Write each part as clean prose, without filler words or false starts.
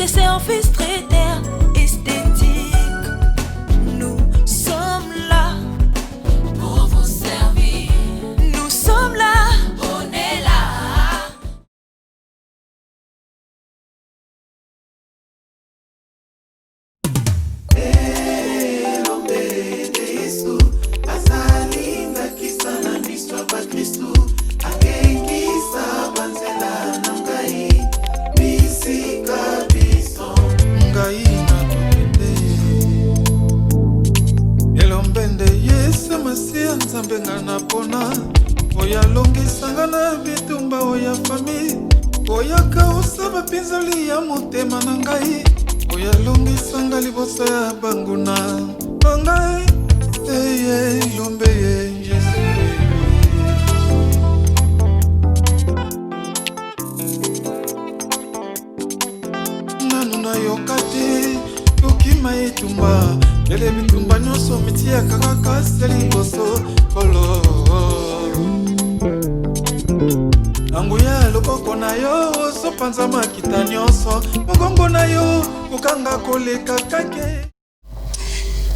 c'est un fils traitaire esthétique. Nous sommes là pour vous servir. Nous sommes là, on est là. Nzambenga na pona oya longisanga na bitumba oya famille oya kausa bapinzoli ya motema na ngai oya longisanga liboso ya banguna na ngai eye lombe ye Yesu nanu na yokati yokima etumba lele bitumba nyonso mitia kaka seli boso kolo anguya loboko na yo sopanza makita nyonso mogongo na yo kokanga koleka kake.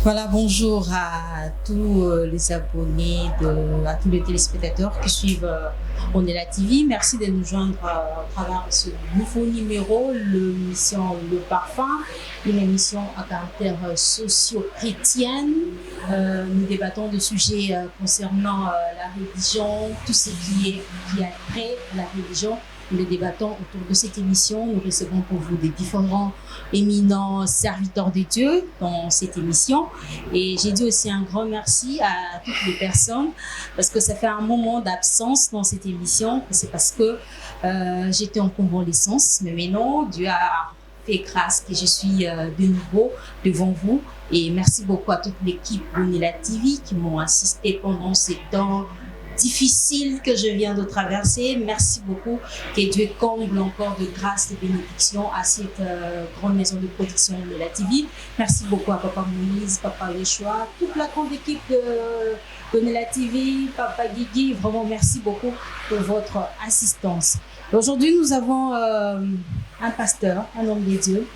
Voilà, bonjour à tous les abonnés, à tous les téléspectateurs qui suivent On est la TV. Merci de nous joindre à travers ce nouveau numéro, l'émission Le Parfum, une émission à caractère socio-chrétienne. Nous débattons de sujets concernant la religion, tout ce qui a trait à la religion. Nous débattons autour de cette émission. Nous recevons pour vous des différents éminents serviteurs de Dieu dans cette émission. Et j'ai dit aussi un grand merci à toutes les personnes parce que ça fait un moment d'absence dans cette émission. C'est parce que j'étais en convalescence. Mais maintenant, Dieu a fait grâce que je suis de nouveau devant vous. Et merci beaucoup à toute l'équipe de la TV qui m'ont assisté pendant ces temps difficile que je viens de traverser. Merci beaucoup. Que Dieu comble encore de grâce et de bénédiction à cette grande maison de production de la TV. Merci beaucoup à Papa Moïse, Papa Yeshua, toute la grande équipe de la TV, Papa Guigui. Vraiment, merci beaucoup pour votre assistance. Aujourd'hui, nous avons un pasteur, un homme de Dieu,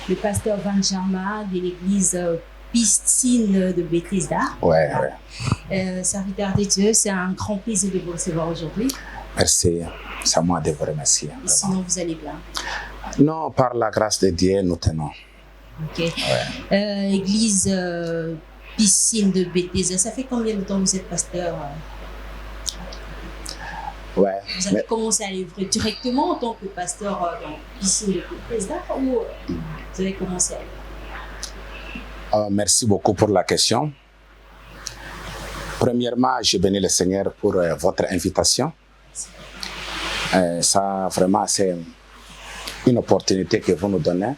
le pasteur Benjamin de l'église Piscine de Bethesda. Ouais. Serviteur de Dieu, c'est un grand plaisir de vous recevoir aujourd'hui. Merci, c'est à moi de vous remercier. Et sinon, vous allez bien? Non, par la grâce de Dieu, nous tenons. Ok. Ouais. Église Piscine de Bethesda, ça fait combien de temps que vous êtes pasteur? Ouais. Vous avez commencé à œuvrer directement en tant que pasteur dans Piscine de Bethesda ou vous avez commencé à œuvrer? Merci beaucoup pour la question. Premièrement, je bénis le Seigneur pour votre invitation. Ça, vraiment, c'est une opportunité que vous nous donnez.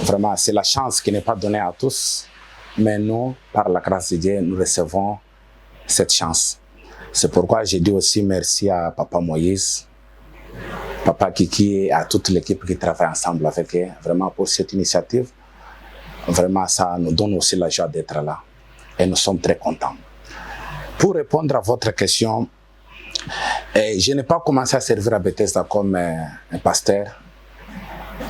Vraiment, c'est la chance qui n'est pas donnée à tous. Mais nous, par la grâce de Dieu, nous recevons cette chance. C'est pourquoi je dis aussi merci à Papa Moïse, Papa Kiki et à toute l'équipe qui travaille ensemble avec eux, vraiment pour cette initiative. Vraiment, ça nous donne aussi la joie d'être là. Et nous sommes très contents. Pour répondre à votre question, je n'ai pas commencé à servir à Bethesda comme un pasteur.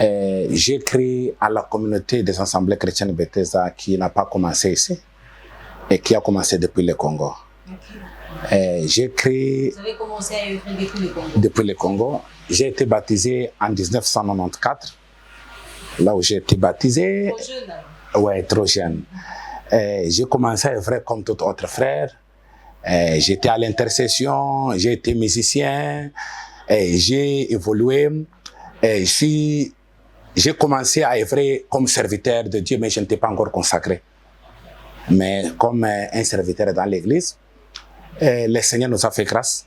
J'ai écrit à la communauté des assemblées chrétiennes de Bethesda qui n'a pas commencé ici et qui a commencé depuis le Congo. J'ai écrit... Vous avez commencé à œuvrer depuis le Congo? Depuis le Congo. J'ai été baptisé en 1994. Là où j'ai été baptisé. Trop jeune? Ouais, trop jeune. J'ai commencé à œuvrer comme tout autre frère. J'étais à l'intercession, j'ai été musicien, j'ai évolué. J'ai commencé à œuvrer comme serviteur de Dieu, mais je n'étais pas encore consacré. Mais comme un serviteur dans l'église, le Seigneur nous a fait grâce.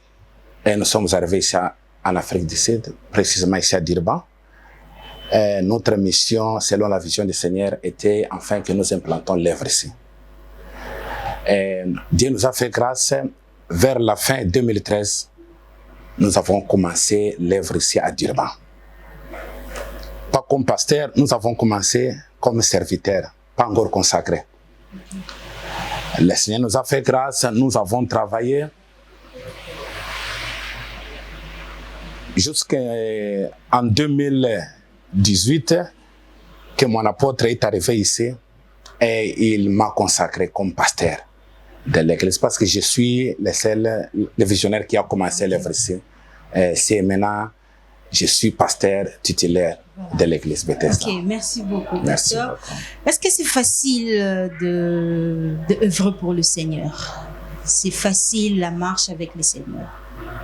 Et nous sommes arrivés ici en Afrique du Sud, précisément ici à Durban. Notre mission, selon la vision du Seigneur, était enfin que nous implantons l'œuvre ici. Dieu nous a fait grâce. Vers la fin 2013, nous avons commencé l'œuvre ici à Durban. Pas comme pasteur, nous avons commencé comme serviteur, pas encore consacré. Le Seigneur nous a fait grâce, nous avons travaillé jusqu'en 2018. que mon apôtre est arrivé ici et il m'a consacré comme pasteur de l'église parce que je suis le visionnaire qui a commencé l'œuvre ici. C'est maintenant, je suis pasteur titulaire de l'église Bethesda. Ok, merci beaucoup, Merci pasteur. beaucoup. Est-ce que c'est facile de œuvrer pour le Seigneur? C'est facile la marche avec le Seigneur.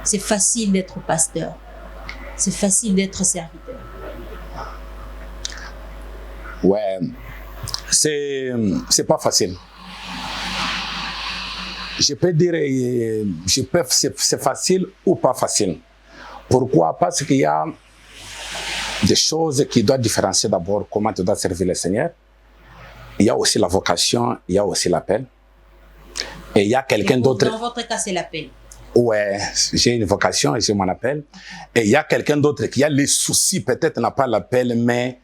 C'est facile d'être pasteur. C'est facile d'être serviteur. Ouais, c'est pas facile. Je peux dire, c'est facile ou pas facile. Pourquoi? Parce qu'il y a des choses qui doivent différencier d'abord comment tu dois servir le Seigneur. Il y a aussi la vocation, il y a aussi l'appel. Et il y a quelqu'un d'autre. Dans votre cas, c'est l'appel. Ouais, j'ai une vocation et j'ai mon appel. Et il y a quelqu'un d'autre qui a les soucis, peut-être n'a pas l'appel, mais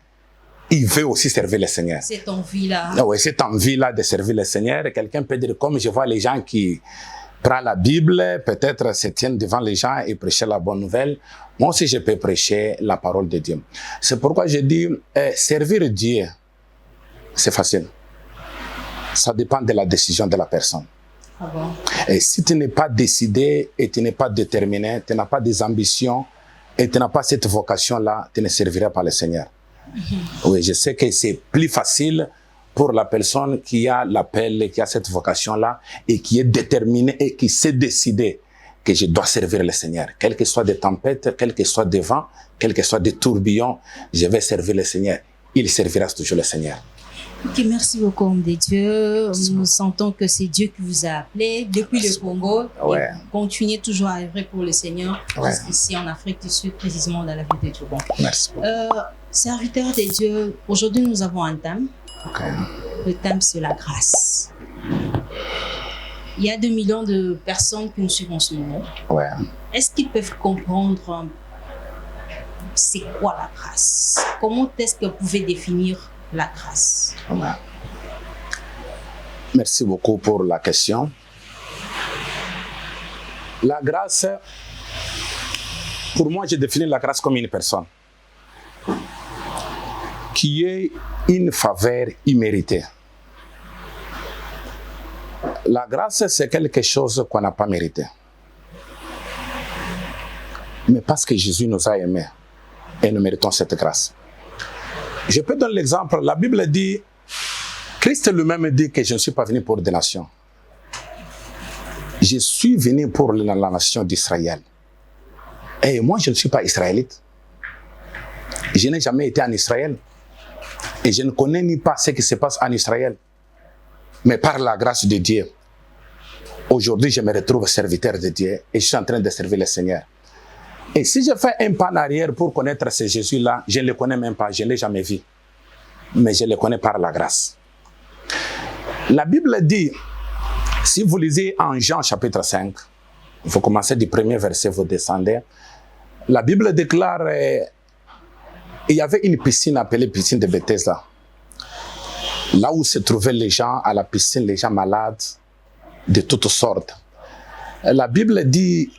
il veut aussi servir le Seigneur. Cette envie-là. Ah ouais, cette envie-là de servir le Seigneur. Et quelqu'un peut dire, comme je vois les gens qui prennent la Bible, peut-être se tiennent devant les gens et prêcher la bonne nouvelle. Moi aussi, je peux prêcher la parole de Dieu. C'est pourquoi je dis, servir Dieu, c'est facile. Ça dépend de la décision de la personne. Ah bon? Et si tu n'es pas décidé et tu n'es pas déterminé, tu n'as pas des ambitions et tu n'as pas cette vocation-là, tu ne serviras pas le Seigneur. Oui, je sais que c'est plus facile pour la personne qui a l'appel, qui a cette vocation-là et qui est déterminée et qui s'est décidé que je dois servir le Seigneur. Quelles que soient des tempêtes, quels que soient des vents, quels que soient des tourbillons, je vais servir le Seigneur. Il servira toujours le Seigneur. Ok, merci beaucoup, homme de Dieu. Nous sentons que c'est Dieu qui vous a appelé depuis le Congo. Ouais. Et continuez toujours à œuvrer pour le Seigneur, Ouais. ici en Afrique du Sud, précisément dans la ville de Dieu. Bon. Merci beaucoup. Serviteur de Dieu, aujourd'hui nous avons un thème. Ok. Le thème, c'est la grâce. Il y a 2 millions de personnes qui nous suivent en ce moment. Ouais. Est-ce qu'ils peuvent comprendre c'est quoi la grâce? Comment est-ce que vous pouvez définir la grâce? Ouais. Merci beaucoup pour la question. La grâce, pour moi, je définis la grâce comme une personne qui est une faveur imméritée. La grâce, c'est quelque chose qu'on n'a pas mérité. Mais parce que Jésus nous a aimés et nous méritons cette grâce. Je peux donner l'exemple. La Bible dit, Christ lui-même dit que je ne suis pas venu pour des nations. Je suis venu pour la nation d'Israël. Et moi, je ne suis pas israélite. Je n'ai jamais été en Israël. Et je ne connais ni pas ce qui se passe en Israël. Mais par la grâce de Dieu, aujourd'hui, je me retrouve serviteur de Dieu et je suis en train de servir le Seigneur. Et si je fais un pas en arrière pour connaître ce Jésus-là, je ne le connais même pas, je ne l'ai jamais vu. Mais je le connais par la grâce. La Bible dit, si vous lisez en Jean chapitre 5, vous commencez du premier verset, vous descendez, la Bible déclare, il y avait une piscine appelée piscine de Bethesda. Là où se trouvaient les gens à la piscine, les gens malades de toutes sortes. La Bible dit,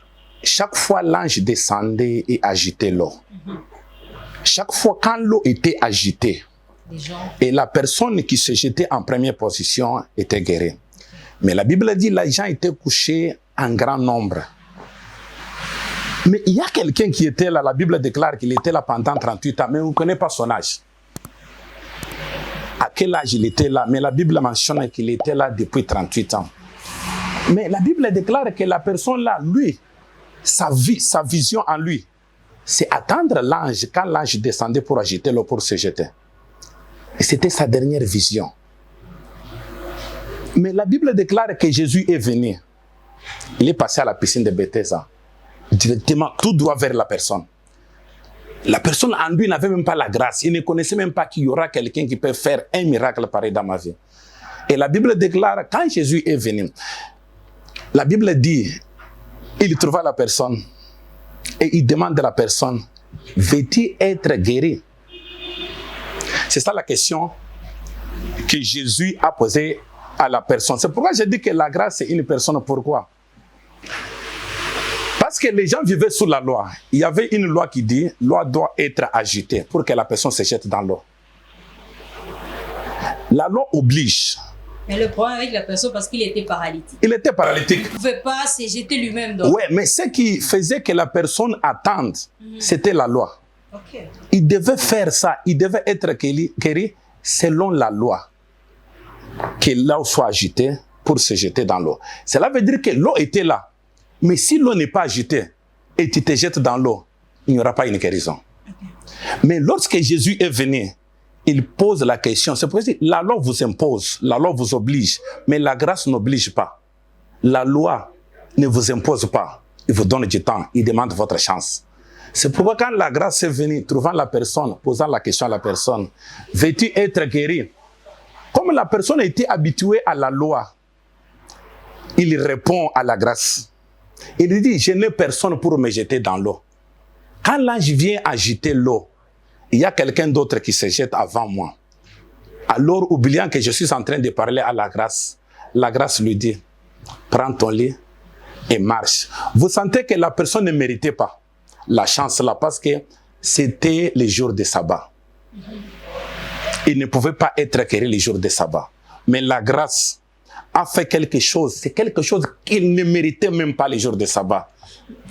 chaque fois l'ange descendait et agitait l'eau. Chaque fois quand l'eau était agitée, et la personne qui se jetait en première position était guérie. Mais la Bible dit, les gens étaient couchés en grand nombre. Mais il y a quelqu'un qui était là, la Bible déclare qu'il était là pendant 38 ans, mais on ne connaît pas son âge. À quel âge il était là? Mais la Bible mentionne qu'il était là depuis 38 ans. Mais la Bible déclare que la personne là, lui, sa vision en lui, c'est attendre l'ange quand l'ange descendait pour agiter l'eau pour se jeter. Et c'était sa dernière vision. Mais la Bible déclare que Jésus est venu. Il est passé à la piscine de Bethesda. Directement, tout droit vers la personne. La personne en lui n'avait même pas la grâce. Il ne connaissait même pas qu'il y aura quelqu'un qui peut faire un miracle pareil dans ma vie. Et la Bible déclare, quand Jésus est venu, la Bible dit, il trouva la personne et il demande à la personne, veux-tu être guéri? C'est ça la question que Jésus a posée à la personne. C'est pourquoi je dis que la grâce, c'est une personne. Pourquoi? Parce que les gens vivaient sous la loi. Il y avait une loi qui dit, la loi doit être agitée pour que la personne se jette dans l'eau. La loi oblige. Mais le problème avec la personne, parce qu'il était paralytique. Il était paralytique. Il ne pouvait pas se jeter lui-même dans. Oui, mais ce qui faisait que la personne attende, c'était la loi. Ok. Il devait faire ça, il devait être guéri selon la loi. Que l'eau soit agitée pour se jeter dans l'eau. Cela veut dire que l'eau était là. Mais si l'eau n'est pas agitée et tu te jettes dans l'eau, il n'y aura pas une guérison. Okay. Mais lorsque Jésus est venu, il pose la question. C'est pour ça que la loi vous impose, la loi vous oblige, mais la grâce n'oblige pas. La loi ne vous impose pas. Il vous donne du temps, il demande votre chance. C'est pourquoi quand la grâce est venue, trouvant la personne, posant la question à la personne, veux-tu être guéri? Comme la personne a été habituée à la loi, il répond à la grâce. Il dit, je n'ai personne pour me jeter dans l'eau. Quand l'ange vient agiter l'eau, il y a quelqu'un d'autre qui se jette avant moi. Alors, oubliant que je suis en train de parler à la grâce lui dit, prends ton lit et marche. Vous sentez que la personne ne méritait pas la chance là parce que c'était les jours de sabbat. Il ne pouvait pas être guéri les jours de sabbat. Mais la grâce a fait quelque chose. C'est quelque chose qu'il ne méritait même pas les jours de sabbat.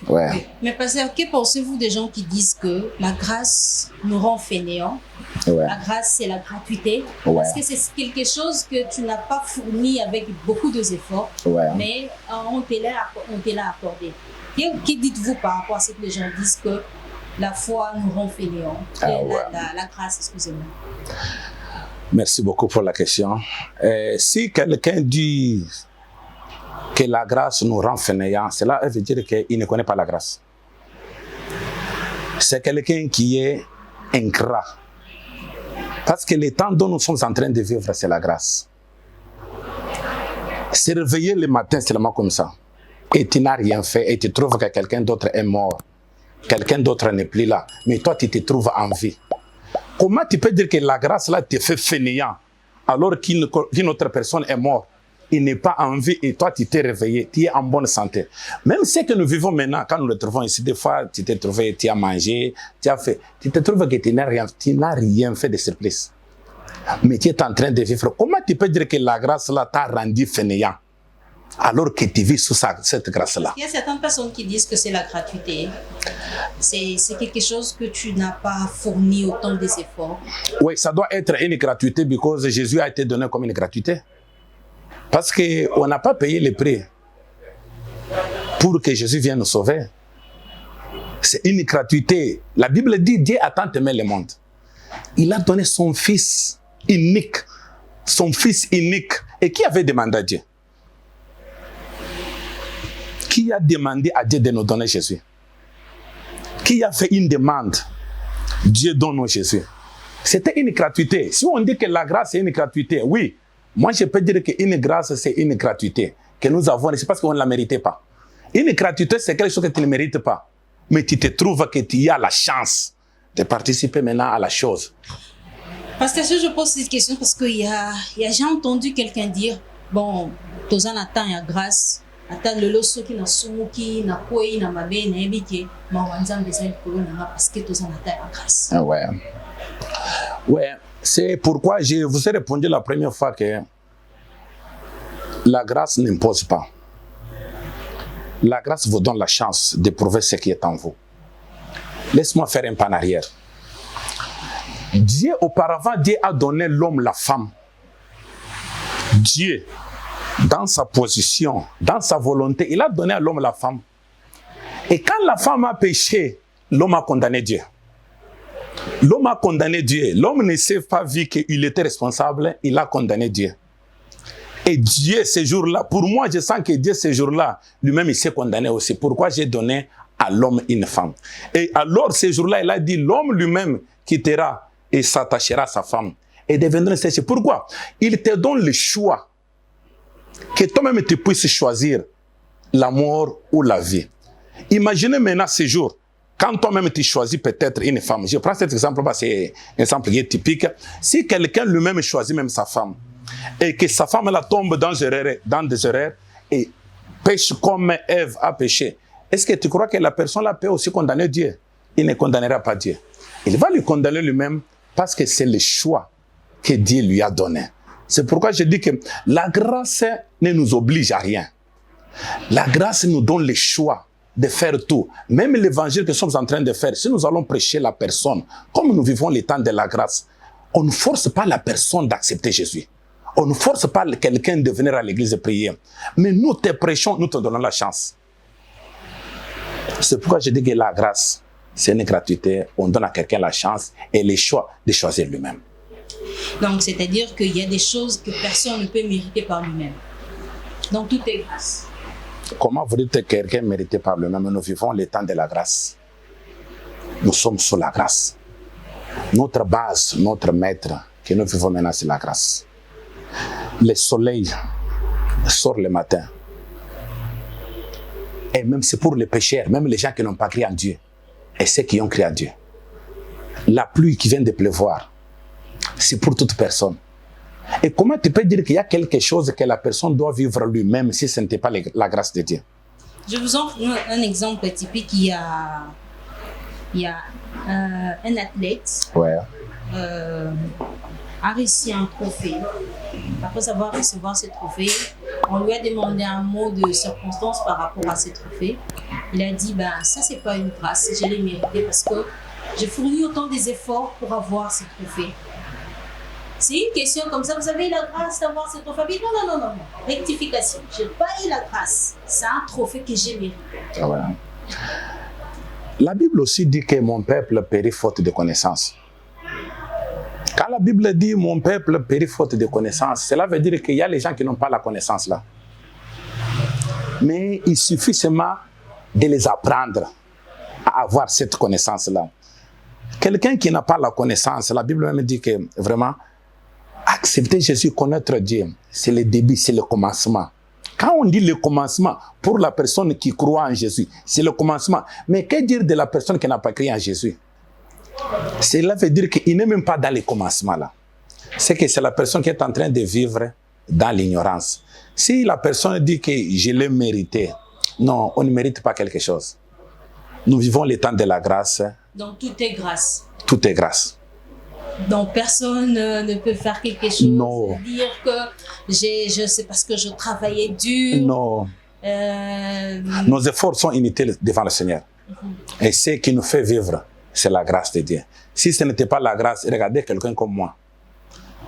Ouais. Mais pasteur, que pensez-vous des gens qui disent que la grâce nous rend fainéants? Ouais. La grâce, c'est la gratuité. Ouais. Parce que c'est quelque chose que tu n'as pas fourni avec beaucoup d'efforts, ouais. Mais on te l'a accordé. Que dites-vous par rapport à ce que les gens disent que la foi nous rend fainéants? La grâce, excusez-moi. Merci beaucoup pour la question. Si quelqu'un dit que la grâce nous rend fainéants, cela veut dire qu'il ne connaît pas la grâce. C'est quelqu'un qui est ingrat. Parce que le temps dont nous sommes en train de vivre, c'est la grâce. Se réveiller le matin seulement comme ça, et tu n'as rien fait, et tu trouves que quelqu'un d'autre est mort, quelqu'un d'autre n'est plus là, mais toi tu te trouves en vie. Comment tu peux dire que la grâce là te fait fainéant alors qu'une autre personne est morte? Il n'est pas en vie et toi tu t'es réveillé, tu es en bonne santé. Même ce que nous vivons maintenant, quand nous le trouvons ici, des fois tu t'es trouvé, tu as mangé, tu as fait, tu te trouves que tu n'as rien fait de surprise. Mais tu es en train de vivre. Comment tu peux dire que la grâce là t'a rendu fainéant alors que tu vis sous cette grâce-là? Il y a certaines personnes qui disent que c'est la gratuité. C'est quelque chose que tu n'as pas fourni autant des efforts. Oui, ça doit être une gratuité parce que Jésus a été donné comme une gratuité. Parce qu'on n'a pas payé le prix pour que Jésus vienne nous sauver. C'est une gratuité. La Bible dit, Dieu a tant aimé le monde. Il a donné son fils unique. Son fils unique. Et qui avait demandé à Dieu? Qui a demandé à Dieu de nous donner Jésus? Qui a fait une demande? Dieu donne-nous Jésus. C'était une gratuité. Si on dit que la grâce est une gratuité, oui. Moi, je peux dire qu'une grâce, c'est une gratuité que nous avons. C'est parce qu'on ne la méritait pas. Une gratuité, c'est quelque chose que tu ne mérites pas. Mais tu te trouves que tu as la chance de participer maintenant à la chose. Pasteur, je pose cette question parce que j'ai entendu quelqu'un dire, bon, tous en attend, il y a grâce. Attends, le loso qui n'a soumuki, n'a koi, n'a mabe, n'a ebike, ma wanzam des ailes colonna parce que tous en attend, il y a grâce. Ouais. Ouais. C'est pourquoi je vous ai répondu la première fois que la grâce n'impose pas. La grâce vous donne la chance de prouver ce qui est en vous. Laisse-moi faire un pas en arrière. Auparavant, Dieu a donné l'homme la femme. Dieu, dans sa position, dans sa volonté, il a donné à l'homme la femme. Et quand la femme a péché, l'homme a condamné Dieu. L'homme a condamné Dieu. L'homme ne s'est pas vu qu'il était responsable. Il a condamné Dieu. Et Dieu, ce jour-là, pour moi, je sens que Dieu, ce jour-là, lui-même, il s'est condamné aussi. Pourquoi j'ai donné à l'homme une femme? Et alors, ce jour-là, il a dit, l'homme lui-même quittera et s'attachera à sa femme. Et deviendra séché. Pourquoi? Il te donne le choix. Que toi-même, tu puisses choisir la mort ou la vie. Imaginez maintenant ce jour. Quand toi-même tu choisis peut-être une femme, je prends cet exemple parce que c'est un exemple qui est typique. Si quelqu'un lui-même choisit même sa femme et que sa femme là tombe dans des erreurs et pêche comme Ève a péché, est-ce que tu crois que la personne là peut aussi condamner Dieu? Il ne condamnera pas Dieu. Il va lui condamner lui-même parce que c'est le choix que Dieu lui a donné. C'est pourquoi je dis que la grâce ne nous oblige à rien. La grâce nous donne le choix de faire tout. Même l'évangile que nous sommes en train de faire, si nous allons prêcher la personne, comme nous vivons les temps de la grâce, on ne force pas la personne d'accepter Jésus. On ne force pas quelqu'un de venir à l'église et prier. Mais nous te prêchons, nous te donnons la chance. C'est pourquoi je dis que la grâce, c'est une gratuité. On donne à quelqu'un la chance et le choix de choisir lui-même. Donc, c'est-à-dire qu'il y a des choses que personne ne peut mériter par lui-même. Donc, tout est grâce. Comment vous dites que quelqu'un mérité par lui-même? Nous vivons les temps de la grâce. Nous sommes sous la grâce. Notre base, notre maître, que nous vivons maintenant, c'est la grâce. Le soleil sort le matin. Et même c'est pour les pécheurs, même les gens qui n'ont pas cru en Dieu, et ceux qui ont cru en Dieu. La pluie qui vient de pleuvoir, c'est pour toute personne. Et comment tu peux dire qu'il y a quelque chose que la personne doit vivre lui-même si ce n'était pas la grâce de Dieu? Je vous offre un exemple typique. Il y a un athlète a réussi un trophée. Après avoir recevoir ce trophée, on lui a demandé un mot de circonstance par rapport à ce trophée. Il a dit, ça c'est pas une grâce, je l'ai mérité parce que j'ai fourni autant des efforts pour avoir ce trophée. C'est une question comme ça, vous avez la grâce d'avoir ce trophée? Non. Rectification, je n'ai pas eu la grâce. C'est un trophée que j'ai mérité. Voilà. La Bible aussi dit que mon peuple périt faute de connaissance. Quand la Bible dit mon peuple périt faute de connaissance, cela veut dire qu'il y a les gens qui n'ont pas la connaissance là. Mais il suffit seulement de les apprendre à avoir cette connaissance là. Quelqu'un qui n'a pas la connaissance, la Bible même dit que vraiment, accepter Jésus, connaître Dieu, c'est le début, c'est le commencement. Quand on dit le commencement, pour la personne qui croit en Jésus, c'est le commencement. Mais que dire de la personne qui n'a pas cru en Jésus? Cela veut dire qu'il n'est même pas dans le commencement là. C'est que c'est la personne qui est en train de vivre dans l'ignorance. Si la personne dit que je l'ai mérité, non, on ne mérite pas quelque chose. Nous vivons les temps de la grâce. Donc tout est grâce. Tout est grâce. Donc personne ne peut faire quelque chose, non. Dire que c'est parce que je travaillais dur. Non. Nos efforts sont inutiles devant le Seigneur. Et ce qui nous fait vivre, c'est la grâce de Dieu. Si ce n'était pas la grâce, regardez quelqu'un comme moi.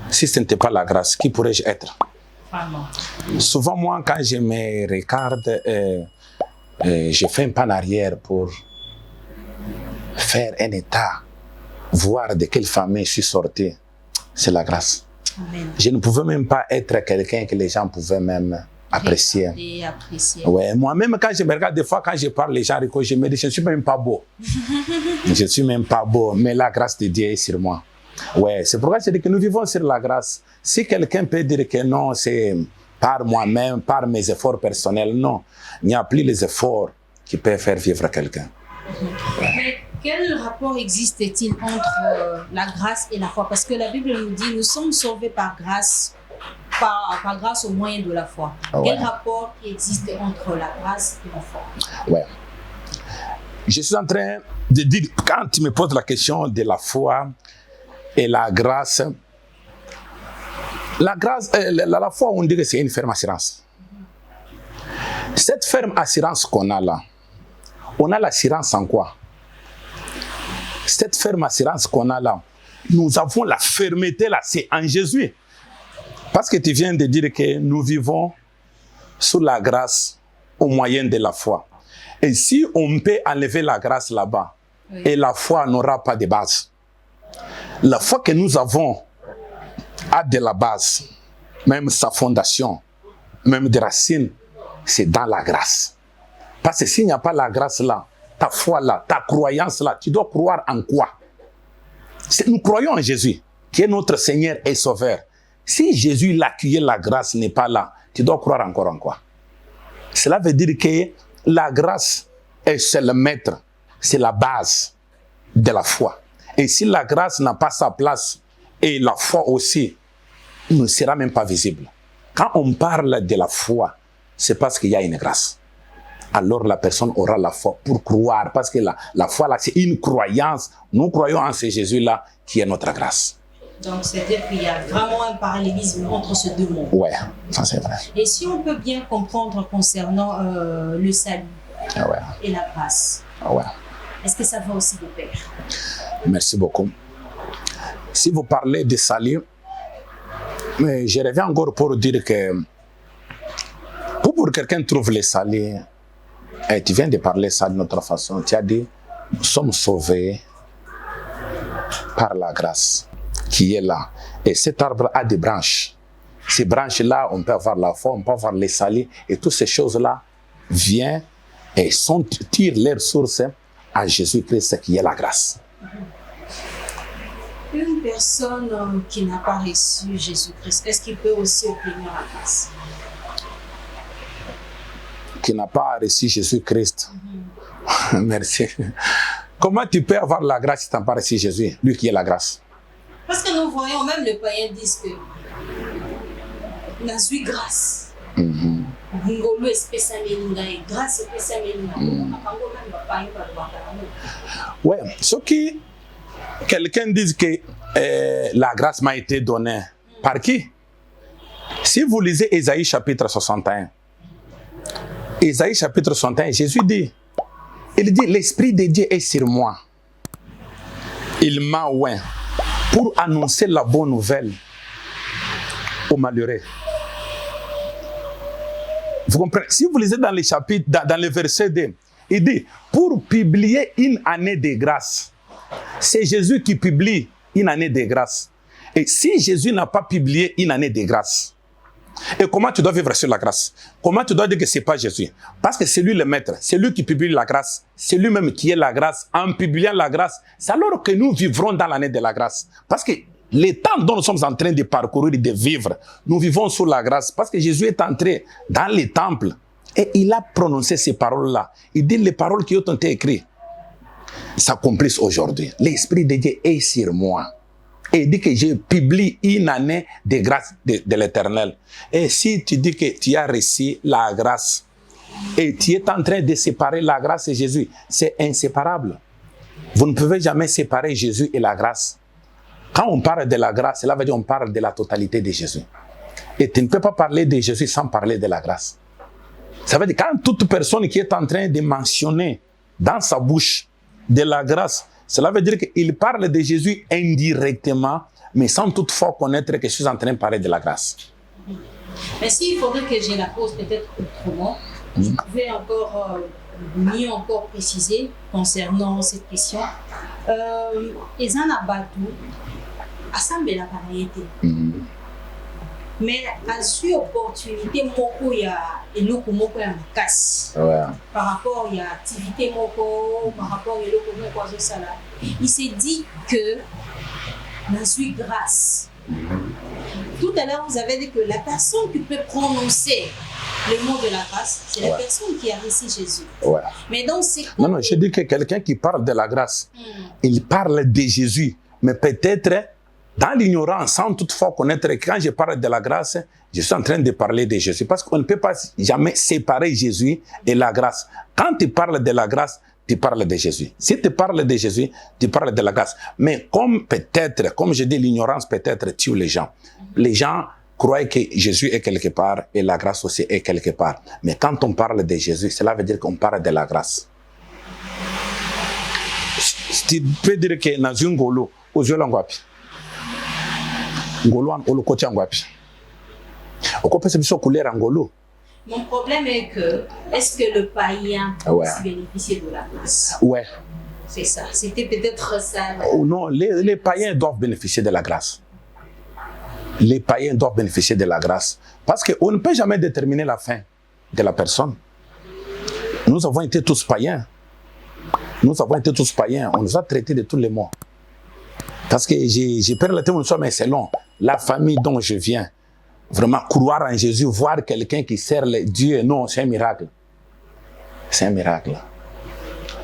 Si ce n'était pas la grâce, qui pourrais-je être? Vraiment. Souvent, moi, quand je me regarde, je fais un pas en arrière pour faire un état, voir de quelle famille je suis sorti. C'est la grâce. Amen. Je ne pouvais même pas être quelqu'un que les gens pouvaient même apprécier. Ouais, moi-même, quand je me regarde, des fois, quand je parle, les gens, je me dis, je ne suis même pas beau. Je ne suis même pas beau, mais la grâce de Dieu est sur moi. Ouais, c'est pourquoi je dis que nous vivons sur la grâce. Si quelqu'un peut dire que non, c'est par moi-même, par mes efforts personnels, non. Il n'y a plus les efforts qui peuvent faire vivre quelqu'un. Mais quel rapport existe-t-il entre la grâce et la foi? Parce que la Bible nous dit, nous sommes sauvés par grâce, par grâce au moyen de la foi. Ouais. Quel rapport existe entre la grâce et la foi? Ouais. Je suis en train de dire, quand tu me poses la question de la foi et la grâce, la foi, on dit que c'est une ferme assurance. Cette ferme assurance qu'on a là, on a l'assurance en quoi? Cette ferme assurance qu'on a là, nous avons la fermeté là, c'est en Jésus. Parce que tu viens de dire que nous vivons sous la grâce au moyen de la foi. Et si on peut enlever la grâce là-bas, oui, et la foi n'aura pas de base. La foi que nous avons a de la base, même sa fondation, même des racines, c'est dans la grâce. Parce que s'il n'y a pas la grâce là, ta foi là, ta croyance là, tu dois croire en quoi? Nous croyons en Jésus, qui est notre Seigneur et Sauveur. Si Jésus, l'accueille, la grâce n'est pas là, tu dois croire encore en quoi? Cela veut dire que la grâce, c'est le maître, c'est la base de la foi. Et si la grâce n'a pas sa place, et la foi aussi ne sera même pas visible. Quand on parle de la foi, c'est parce qu'il y a une grâce. Alors la personne aura la foi pour croire, parce que la foi là, c'est une croyance. Nous croyons en ce Jésus-là qui est notre grâce. Donc, c'est-à-dire qu'il y a vraiment un parallélisme entre ces deux mondes. Ouais, ça c'est vrai. Et si on peut bien comprendre concernant le salut Ouais. et la grâce, Ouais. est-ce que ça va aussi de pair? Merci beaucoup. Si vous parlez de salut, mais je reviens encore pour dire que pour quelqu'un trouve le salut, et tu viens de parler ça d'une autre façon, tu as dit, nous sommes sauvés par la grâce qui est là. Et cet arbre a des branches. Ces branches-là, on peut avoir la foi, on peut avoir les saluts, et toutes ces choses-là viennent et tirent leur source à Jésus-Christ qui est la grâce. Une personne qui n'a pas reçu Jésus-Christ, est-ce qu'il peut aussi obtenir la grâce? Qui n'a pas reçu Jésus-Christ. Merci. Comment tu peux avoir la grâce si tu n'as pas reçu Jésus, lui qui est la grâce? Parce que nous voyons même les païens disent que nous avons eu grâce. Grâce ouais, ce qui quelqu'un dit que la grâce m'a été donnée par qui? Si vous lisez Ésaïe chapitre 61, Ésaïe chapitre 61, Jésus dit, il dit, l'Esprit de Dieu est sur moi. Il m'a oint pour annoncer la bonne nouvelle aux malheureux. Vous comprenez? Si vous lisez dans les chapitres, dans le verset 2, il dit, pour publier une année de grâce. C'est Jésus qui publie une année de grâce. Et si Jésus n'a pas publié une année de grâce, et comment tu dois vivre sur la grâce? Comment tu dois dire que ce n'est pas Jésus? Parce que c'est lui le maître, c'est lui qui publie la grâce, c'est lui-même qui est la grâce. En publiant la grâce, c'est alors que nous vivrons dans l'année de la grâce. Parce que les temps dont nous sommes en train de parcourir et de vivre, nous vivons sous la grâce. Parce que Jésus est entré dans les temples et il a prononcé ces paroles-là. Il dit les paroles qui ont été écrites s'accomplissent aujourd'hui. L'Esprit de Dieu est sur moi. Et il dit que je publie une année de grâce de l'Éternel. Et si tu dis que tu as reçu la grâce et tu es en train de séparer la grâce et Jésus, c'est inséparable. Vous ne pouvez jamais séparer Jésus et la grâce. Quand on parle de la grâce, cela veut dire qu'on parle de la totalité de Jésus. Et tu ne peux pas parler de Jésus sans parler de la grâce. Ça veut dire quand toute personne qui est en train de mentionner dans sa bouche de la grâce, cela veut dire qu'il parle de Jésus indirectement, mais sans toutefois connaître que je suis en train de parler de la grâce. Mais s'il faudrait que je la pose peut-être autrement, je pouvais encore mieux encore préciser concernant cette question. Ils en abattent assemblée la variété. Mais à cette opportunité, moko ya eloko moko ya makasi. Par rapport à l'activité moko, par rapport à eloko moko à sala, il s'est dit que la suite grâce. Tout à l'heure, vous avez dit que la personne qui peut prononcer le mot de la grâce, c'est la personne qui a reçu Jésus. Mais donc c'est quoi? Non, je dis que quelqu'un qui parle de la grâce, il parle de Jésus, mais peut-être dans l'ignorance, sans toutefois connaître que quand je parle de la grâce, je suis en train de parler de Jésus. Parce qu'on ne peut pas jamais séparer Jésus et la grâce. Quand tu parles de la grâce, tu parles de Jésus. Si tu parles de Jésus, tu parles de la grâce. Mais comme peut-être, comme je dis, l'ignorance peut-être tue les gens. Les gens croient que Jésus est quelque part et la grâce aussi est quelque part. Mais quand on parle de Jésus, cela veut dire qu'on parle de la grâce. Tu peux dire que dans un golo, aux yeux l'anguapi. Ngolo on le côté angwapi. Au côté c'est couleur angolo. Mon problème est que est-ce que le païen peut bénéficier de la grâce? Ouais. C'est ça. C'était peut-être ça. Non, les païens doivent bénéficier de la grâce. Les païens doivent bénéficier de la grâce parce qu'on ne peut jamais déterminer la fin de la personne. Nous avons été tous païens. Nous avons été tous païens. On nous a traités de tous les mots. Parce que j'ai perdu le témoin, mais c'est long. La famille dont je viens, vraiment croire en Jésus, voir quelqu'un qui sert Dieu, non, c'est un miracle. C'est un miracle.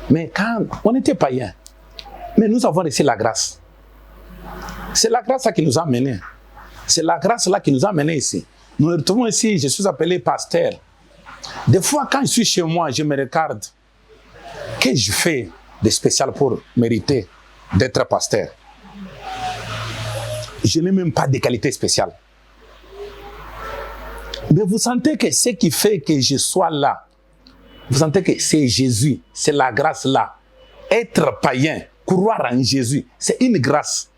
Mais quand on était païens, mais nous avons reçu la grâce. C'est la grâce qui nous a menés. C'est la grâce là qui nous a menés ici. Nous nous retrouvons ici, je suis appelé pasteur. Des fois, quand je suis chez moi, je me regarde. Qu'est-ce que je fais de spécial pour mériter d'être pasteur? Je n'ai même pas de qualité spéciale. Mais vous sentez que ce qui fait que je sois là, vous sentez que c'est Jésus, c'est la grâce là. Être païen, croire en Jésus, c'est une grâce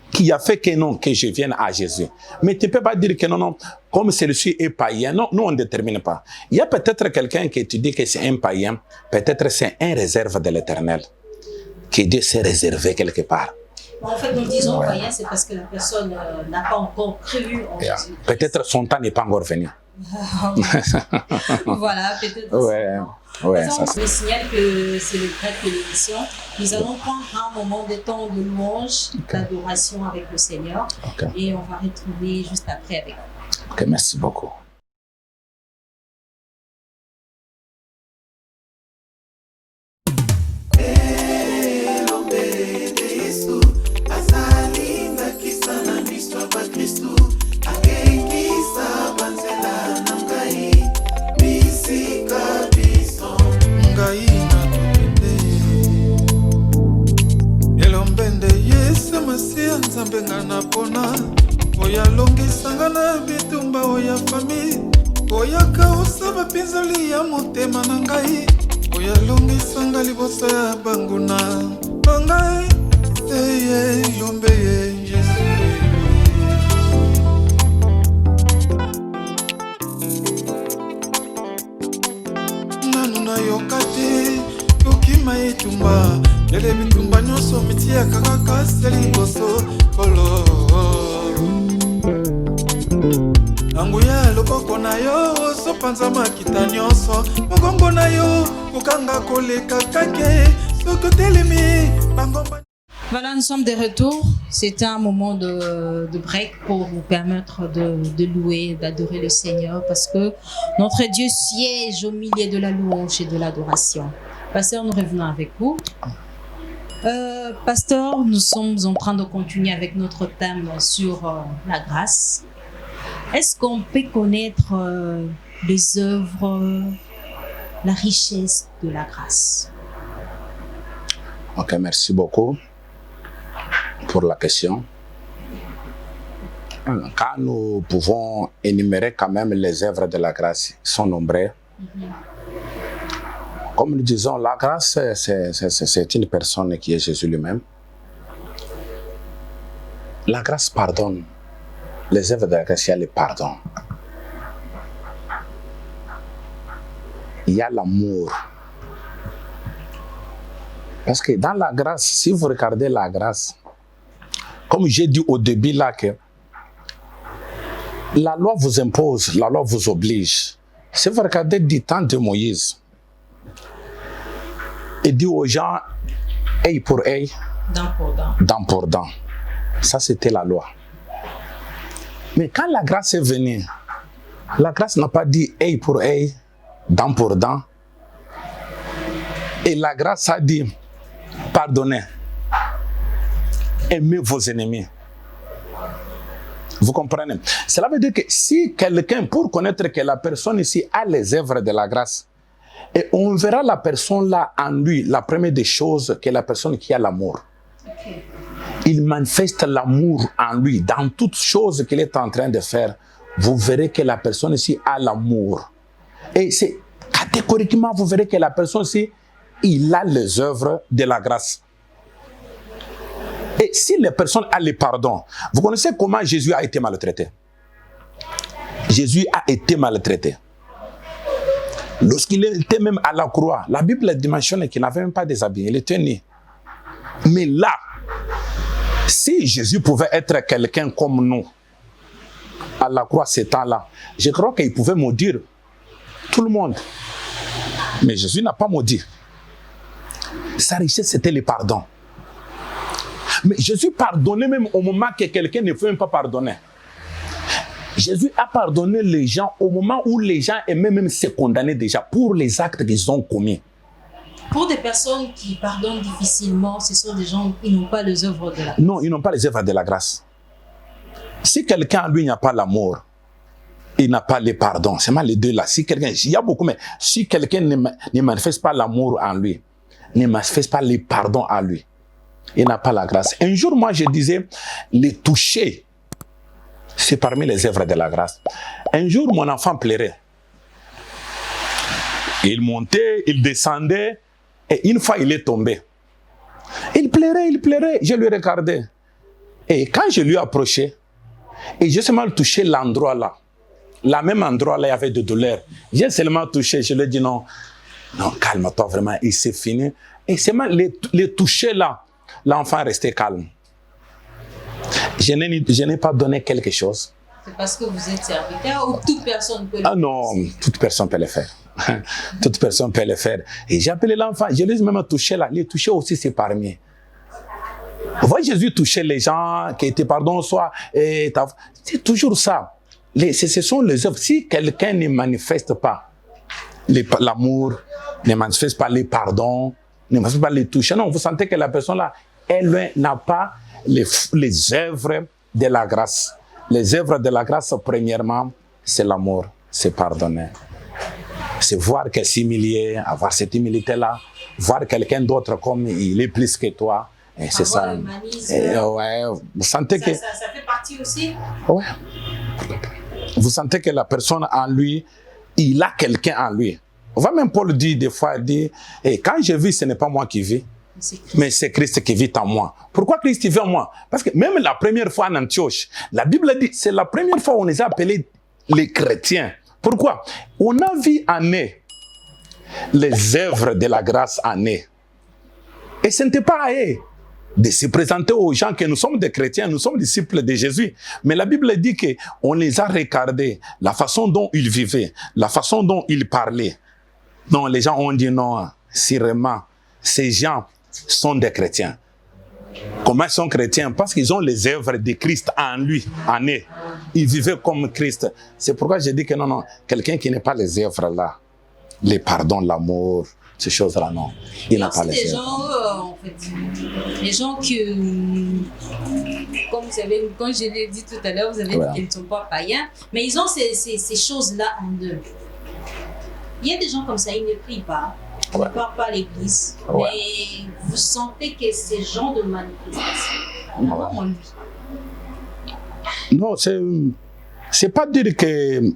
qui a fait que non, que je vienne à Jésus. Mais tu ne peux pas dire que non, non, comme celui-ci est païen. Non, nous on ne détermine pas. Il y a peut-être quelqu'un qui te dit que c'est un païen, peut-être c'est un réserve de l'Éternel, que Dieu s'est réservé quelque part. En fait, nous disons païen, c'est parce que la personne n'a pas encore cru en Jésus. Peut-être son temps n'est pas encore venu. Voilà, peut-être. Ouais, ça, je signale que c'est le prêtre de l'émission. Nous allons prendre un moment de temps de louange, d'adoration avec le Seigneur. Et on va retrouver juste après avec vous. Ok, merci beaucoup. Nzambe ngana pona oya longisanga na bitumba oya famille oya kausa bapinzoli ya motema na ngai oya longisanga liboso ya banguna na ngai eye lombe ye Jésus nanu nayoka te tokima etumba ele bitumba nyonso mitia kaka kasi liboso kolo anguya loboko na yo sopanza makita nyonso mogongo na yo kokanga koleka kake soki otelemi bangomba. Voilà, nous sommes de retour. C'est un moment de break pour vous permettre de louer, d'adorer le Seigneur parce que notre Dieu siège au milieu de la louange et de l'adoration. Pasteur, nous revenons avec vous. Pasteur, nous sommes en train de continuer avec notre thème sur la grâce. Est-ce qu'on peut connaître les œuvres, la richesse de la grâce? Ok, merci beaucoup pour la question. Quand nous pouvons énumérer quand même les œuvres de la grâce, ils sont nombreux. Comme nous disons, la grâce, c'est une personne qui est Jésus lui-même. La grâce pardonne. Les œuvres de la grâce, il y a le pardon. Il y a l'amour. Parce que dans la grâce, si vous regardez la grâce, comme j'ai dit au début là que la loi vous impose, la loi vous oblige. Si vous regardez du temps de Moïse, il dit aux gens, œil pour œil, dent pour dent. Ça, c'était la loi. Mais quand la grâce est venue, la grâce n'a pas dit œil pour œil, dent pour dent. Et la grâce a dit, pardonnez, aimez vos ennemis. Vous comprenez? Cela veut dire que si quelqu'un, pour connaître que la personne ici a les œuvres de la grâce, et on verra la personne là en lui, la première des choses, que la personne qui a l'amour. Il manifeste l'amour en lui. Dans toutes choses qu'il est en train de faire, vous verrez que la personne ici a l'amour. Et c'est catégoriquement, vous verrez que la personne ici, il a les œuvres de la grâce. Et si les personnes ont le pardon, vous connaissez comment Jésus a été maltraité? Jésus a été maltraité. Lorsqu'il était même à la croix, la Bible mentionne qu'il n'avait même pas des habits, il était nu. Mais là, si Jésus pouvait être quelqu'un comme nous, à la croix ces temps-là, je crois qu'il pouvait maudire tout le monde. Mais Jésus n'a pas maudit. Sa richesse, c'était le pardon. Mais Jésus pardonnait même au moment que quelqu'un ne pouvait même pas pardonner. Jésus a pardonné les gens au moment où les gens aimaient même se condamner déjà pour les actes qu'ils ont commis. Pour des personnes qui pardonnent difficilement, ce sont des gens qui n'ont pas les œuvres de la grâce. Non, ils n'ont pas les œuvres de la grâce. Si quelqu'un, lui, n'a pas l'amour, il n'a pas le pardon. C'est mal les deux là. Si quelqu'un, il y a beaucoup, mais si quelqu'un ne manifeste pas l'amour en lui, ne manifeste pas le pardon en lui, il n'a pas la grâce. Un jour, moi, je disais, le toucher C'est parmi les œuvres de la grâce. Un jour, mon enfant pleurait. Il montait, il descendait, et une fois, il est tombé. Il pleurait, je lui regardais. Et quand je lui ai approché, et j'ai seulement touché l'endroit là, la même endroit là, il y avait de douleur. J'ai seulement touché, je lui ai dit non, calme-toi vraiment, et c'est fini. Et seulement les toucher là, l'enfant restait calme. Je n'ai pas donné quelque chose. C'est parce que vous êtes serviteur ou toute personne peut le faire? Ah non, toute personne peut le faire. Toute personne peut le faire. Et j'ai appelé l'enfant, je l'ai même touché là. Les toucher aussi, c'est parmi. Vous voyez, Jésus touchait les gens qui étaient, pardon, soit. C'est toujours ça. Ce sont les œuvres. Si quelqu'un ne manifeste pas l'amour, ne manifeste pas les pardons, ne manifeste pas les toucher, non, vous sentez que la personne là, elle n'a pas les œuvres de la grâce. Les œuvres de la grâce, premièrement, c'est l'amour, c'est pardonner. C'est voir qu'elle s'humilier, avoir cette humilité-là, voir quelqu'un d'autre comme il est plus que toi. Et c'est ça. Ouais, vous sentez que... Ça fait partie aussi? Ouais. Vous sentez que la personne en lui, il a quelqu'un en lui. On va même Paul dire des fois, quand je vis, ce n'est pas moi qui vis, mais c'est Christ qui vit en moi. Pourquoi Christ vit en moi? Parce que même la première fois en Antioche, la Bible dit, c'est la première fois où on les a appelés les chrétiens. Pourquoi? On a vu en eux les œuvres de la grâce en eux. Et ce n'était pas à eux de se présenter aux gens que nous sommes des chrétiens, nous sommes disciples de Jésus. Mais la Bible dit qu'on les a regardés, la façon dont ils vivaient, la façon dont ils parlaient. Non, les gens ont dit non, sûrement, ces gens sont des chrétiens. Comment ils sont chrétiens? Parce qu'ils ont les œuvres de Christ en lui, en eux. Ils vivaient comme Christ. C'est pourquoi je dis que non, quelqu'un qui n'a pas les œuvres là, les pardons, l'amour, ces choses-là, non. Il n'a pas les œuvres. En fait, les gens qui, comme vous savez, quand je l'ai dit tout à l'heure, vous avez dit qu'ils ne sont pas païens, mais ils ont ces choses-là en eux. Il y a des gens comme ça, ils ne prient pas. Ils ne partent pas à l'église, mais vous sentez que ces gens de manifestation, comment on vit? Non, c'est pas dire qu'ils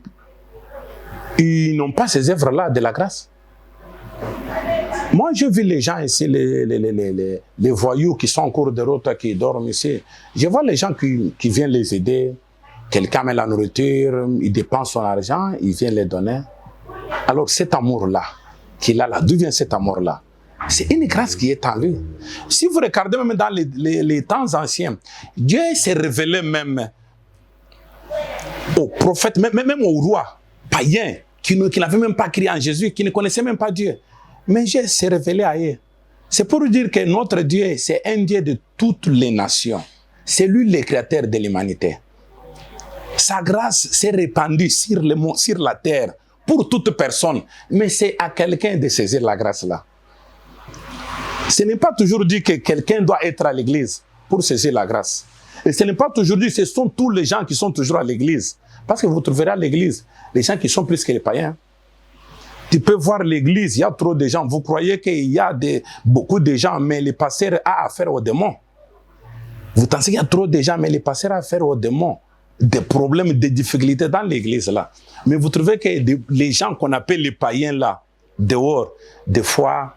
n'ont pas ces œuvres-là de la grâce. Moi, je vis les gens ici, les voyous qui sont en cours de route, qui dorment ici. Je vois les gens qui viennent les aider. Quelqu'un met la nourriture, il dépense son argent, il vient les donner. Alors, cet amour-là, qu'il a là, d'où vient cet amour-là? C'est une grâce qui est en lui. Si vous regardez même dans les temps anciens, Dieu s'est révélé même aux prophètes, même aux rois païens, qui n'avaient même pas crié en Jésus, qui ne connaissaient même pas Dieu. Mais Dieu s'est révélé à eux. C'est pour dire que notre Dieu, c'est un Dieu de toutes les nations. C'est lui le créateur de l'humanité. Sa grâce s'est répandue sur la terre, pour toute personne. Mais c'est à quelqu'un de saisir la grâce-là. Ce n'est pas toujours dit que quelqu'un doit être à l'église pour saisir la grâce. Et ce n'est pas toujours dit que ce sont tous les gens qui sont toujours à l'église. Parce que vous trouverez à l'église les gens qui sont plus que les païens. Tu peux voir l'église, il y a trop de gens. Vous croyez qu'il y a beaucoup de gens, mais les pasteurs ont affaire aux démons. Vous pensez qu'il y a trop de gens, mais les pasteurs ont affaire aux démons. Des problèmes, des difficultés dans l'église là. Mais vous trouvez que les gens qu'on appelle les païens là, dehors, des fois,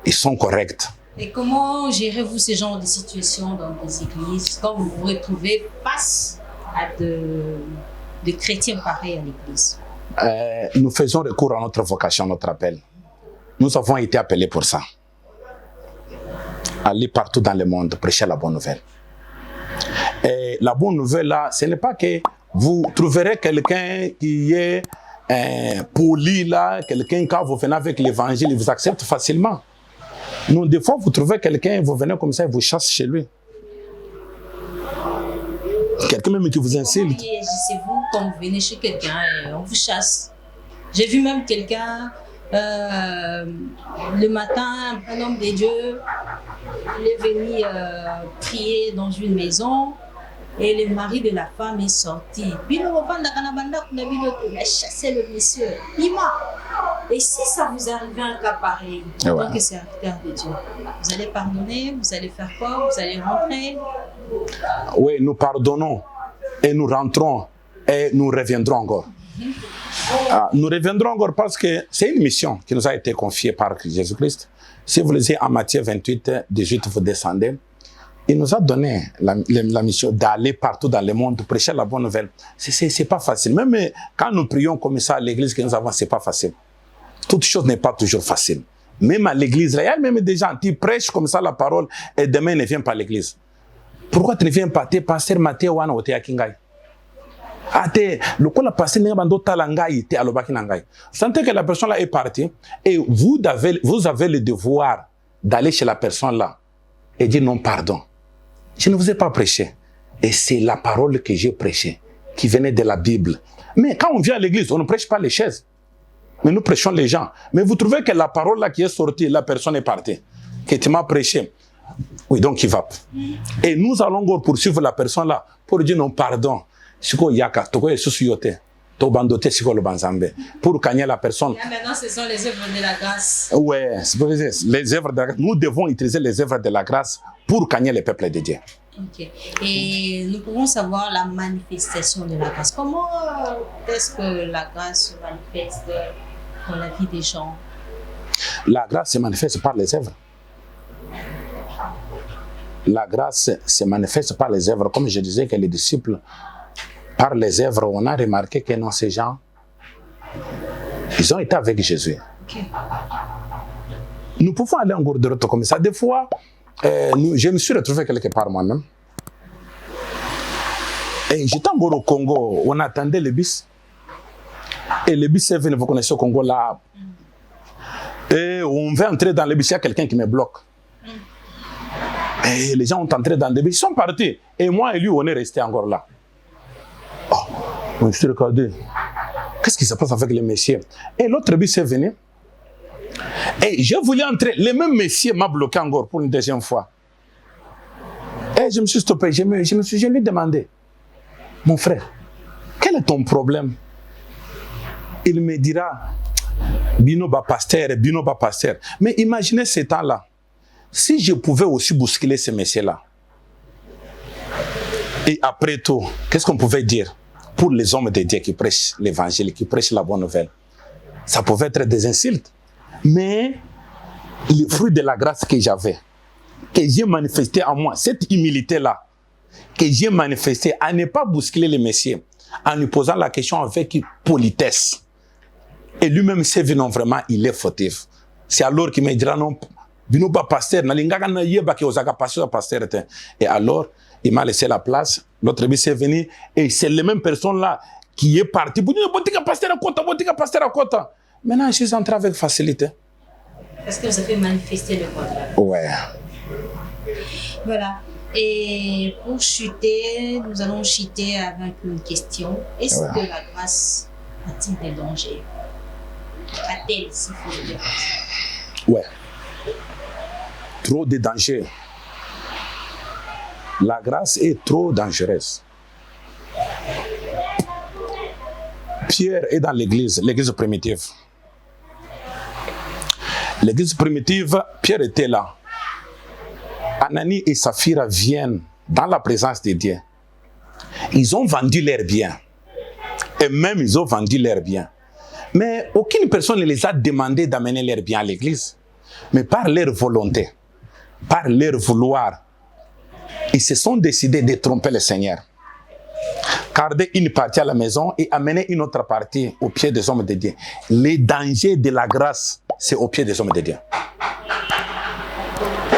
ils sont corrects. Et comment gérez-vous ce genre de situation dans des églises quand vous vous retrouvez face à de chrétiens pareils à l'église? Nous faisons recours à notre vocation, notre appel. Nous avons été appelés pour ça. Aller partout dans le monde, prêcher la bonne nouvelle. Et la bonne nouvelle là, ce n'est pas que vous trouverez quelqu'un qui est poli là, quelqu'un quand vous venez avec l'évangile, il vous accepte facilement. Non, des fois vous trouvez quelqu'un, vous venez comme ça, il vous chasse chez lui. Quelqu'un même qui vous insulte. Comment réagissez-vous quand vous venez chez quelqu'un et on vous chasse? J'ai vu même quelqu'un le matin, un homme de Dieu, il est venu prier dans une maison et le mari de la femme est sorti. Puis il a chassé le monsieur. Et si ça vous arrive un cas pareil, en tant que serviteur de Dieu, vous allez pardonner, vous allez faire quoi? Vous allez rentrer? Oui, nous pardonnons. et nous rentrons et nous reviendrons encore. Nous reviendrons encore parce que c'est une mission qui nous a été confiée par Jésus-Christ. Si vous lisez en Matthieu 28, 18, vous descendez, il nous a donné la mission d'aller partout dans le monde, prêcher la bonne nouvelle. C'est pas facile. Même quand nous prions comme ça à l'église que nous avons, c'est pas facile. Toute chose n'est pas toujours facile. Même à l'église, il y a même des gens qui prêchent comme ça la parole et demain ne viennent pas à l'église. Pourquoi tu ne viens pas? T'es pasteur Matthieu Wana ou t'es à Kingai? Le coup la pasteur n'est pas dans Talangai, t'es à Lobakinangai. Sentez que la personne là est partie et vous avez le devoir d'aller chez la personne là et dire non, pardon. Je ne vous ai pas prêché. Et c'est la parole que j'ai prêchée, qui venait de la Bible. Mais quand on vient à l'église, on ne prêche pas les chaises. Mais nous prêchons les gens. Mais vous trouvez que la parole là qui est sortie, la personne est partie. Que tu m'as prêché. Oui, donc il va. Et nous allons encore poursuivre la personne là pour dire non, pardon. Pour gagner la personne. Là, maintenant, ce sont les œuvres de la grâce. Oui, les œuvres de la grâce. Nous devons utiliser les œuvres de la grâce pour gagner le peuple de Dieu. Ok. Et nous pouvons savoir la manifestation de la grâce. Comment est-ce que la grâce se manifeste dans la vie des gens? La grâce se manifeste par les œuvres. La grâce se manifeste par les œuvres. Comme je disais que les disciples, par les œuvres, on a remarqué que non, ces gens, ils ont été avec Jésus. Okay. Nous pouvons aller en cours de route comme ça. Des fois, je me suis retrouvé quelque part moi-même. Et j'étais encore au Congo, on attendait le bus. Et le bus est venu, vous connaissez au Congo là. Et on veut entrer dans le bus, il y a quelqu'un qui me bloque. Et les gens ont entré dans le bus, ils sont partis. Et moi et lui, on est restés encore là. Oh, je me suis regardé. Qu'est-ce qui se passe avec les messieurs? Et l'autre bus est venu. Et je voulais entrer. Le même monsieur m'a bloqué encore pour une deuxième fois. Et je me suis stoppé. Je lui ai demandé, mon frère, quel est ton problème? Il me dira, Bino ba pasteur. Mais imaginez ce temps-là. Si je pouvais aussi bousculer ce monsieur-là. Et après tout, qu'est-ce qu'on pouvait dire pour les hommes de Dieu qui prêchent l'évangile, qui prêchent la bonne nouvelle? Ça pouvait être des insultes. Mais le fruit de la grâce que j'avais, que j'ai manifesté en moi, cette humilité-là, que j'ai manifesté à ne pas bousculer le messieurs, en lui posant la question avec politesse. Et lui-même s'est vu non, vraiment, il est fautif. C'est alors qu'il me dira non, Bino ba pasteur, et alors, il m'a laissé la place, l'autre bus est venu, et c'est la même personne-là qui est partie pour dire pasteur à Kota. Maintenant, je suis entré avec facilité. Parce que vous avez manifesté le contraire. Ouais. Voilà. Et pour chuter, nous allons chuter avec une question. Est-ce que la grâce a-t-il des dangers? A-t-elle, s'il faut le dire? Ouais. Trop de dangers. La grâce est trop dangereuse. Pierre est dans l'église primitive. L'église primitive, Pierre était là. Anani et Saphira viennent dans la présence de Dieu. Ils ont vendu leurs biens. Et même ils ont vendu leurs biens. Mais aucune personne ne les a demandé d'amener leurs biens à l'église. Mais par leur volonté, par leur vouloir, ils se sont décidés de tromper le Seigneur. Garder une partie à la maison et amener une autre partie au pied des hommes de Dieu. Les dangers de la grâce, c'est au pied des hommes de Dieu.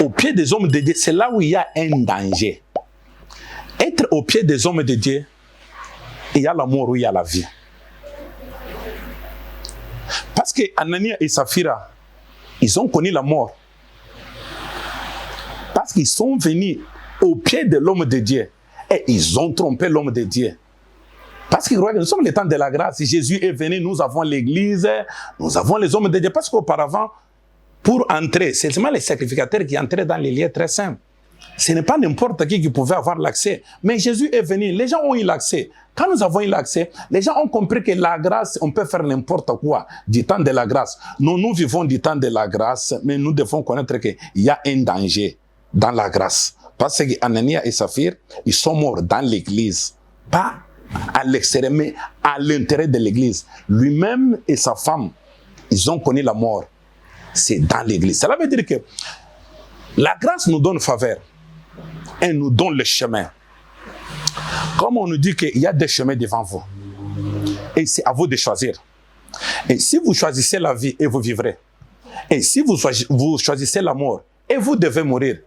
Au pied des hommes de Dieu, c'est là où il y a un danger. Être au pied des hommes de Dieu, il y a la mort ou il y a la vie. Parce que Anania et Saphira, ils ont connu la mort. Parce qu'ils sont venus au pied de l'homme de Dieu. Et ils ont trompé l'homme de Dieu. Parce qu'ils croient que nous sommes le temps de la grâce. Si Jésus est venu, nous avons l'église, nous avons les hommes de Dieu. Parce qu'auparavant, pour entrer, c'est seulement les sacrificateurs qui entraient dans les lieux très simples. Ce n'est pas n'importe qui pouvait avoir l'accès. Mais Jésus est venu, les gens ont eu l'accès. Quand nous avons eu l'accès, les gens ont compris que la grâce, on peut faire n'importe quoi du temps de la grâce. Nous vivons du temps de la grâce, mais nous devons connaître qu'il y a un danger dans la grâce. Parce qu'Anania et Saphir, ils sont morts dans l'église pas à l'extérieur, mais à l'intérieur de l'église. Lui-même et sa femme, ils ont connu la mort. C'est dans l'église. Cela veut dire que la grâce nous donne faveur. Elle nous donne le chemin. Comme on nous dit qu'il y a des chemins devant vous. Et c'est à vous de choisir. Et si vous choisissez la vie, et vous vivrez. Et si vous choisissez la mort, et vous devez mourir.